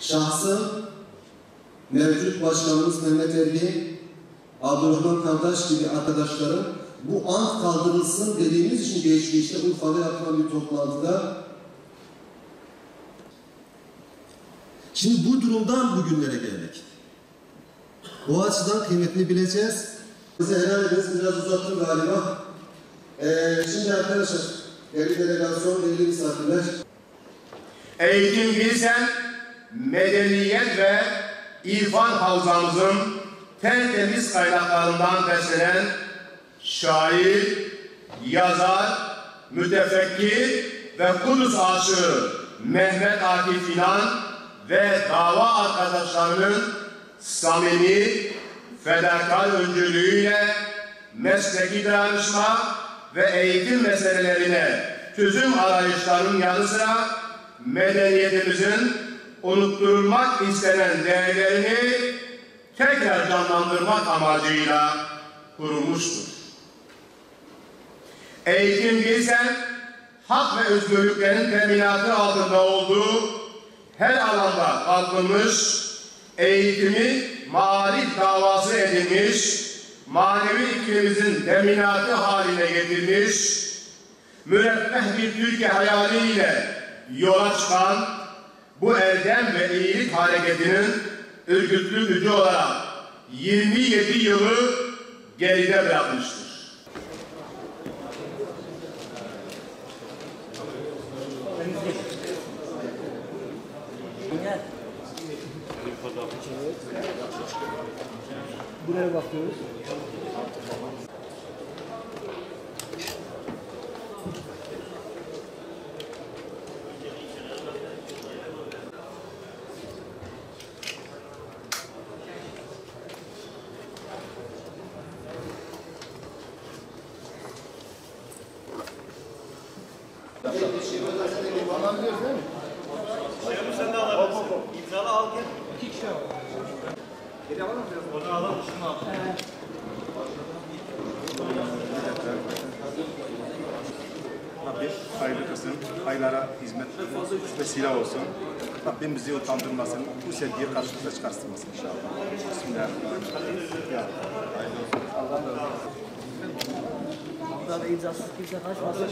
şahsım, mevcut başkanımız Mehmet Erbil, Abdurrahman Kardeş gibi arkadaşlarım bu ant kaldırılsın dediğimiz için geçmişte Urfa'da yapılan bir toplantıda. Şimdi bu durumdan bugünlere geldik. O açıdan kıymetini bileceğiz. Bize helal ediniz, biraz uzattım galiba. Şimdi arkadaşlar, değerli delegasyon, değerli misafirler. Eğitim bilsen, medeniyet ve irfan havzamızın tertemiz kaynaklarından beslenen şair, yazar, mütefekkir ve Kudüs aşığı Mehmet Akif İnan ve dava arkadaşlarının samimi, fedakar öncülüğüyle mesleki dayanışma ve eğitim meselelerine çözüm arayışlarının yanı sıra medeniyetimizin unutturulmak istenen değerlerini tekrar canlandırmak amacıyla kurulmuştur. Eğitim bilsen, hak ve özgürlüklerin teminatı altında olduğu her alanda kalkınmış, eğitimi maarif davası edilmiş, manevi iklimimizin teminatı haline getirmiş, müreffeh bir Türkiye hayaliyle yola çıkan bu erdem ve iyilik hareketinin örgütlü gücü olarak 27 yılı geride bırakmıştır. Buraya bakıyoruz. Alabiliyoruz değil mi? Şeyimi sen de alabilirsin. İmzalı al gel. 2 kişi var. Geri alalım biraz. Onu alalım, şunu al. Rabbim hayırlı kılsın, hayırlara hizmet vesile olsun. Rabbim bizi utandırmasın, bu sevgiye karşılıkla çıkarsın inşallah. Bismillahirrahmanirrahim. Allah razı olsun. Burada imzasız kimse kaçmasın.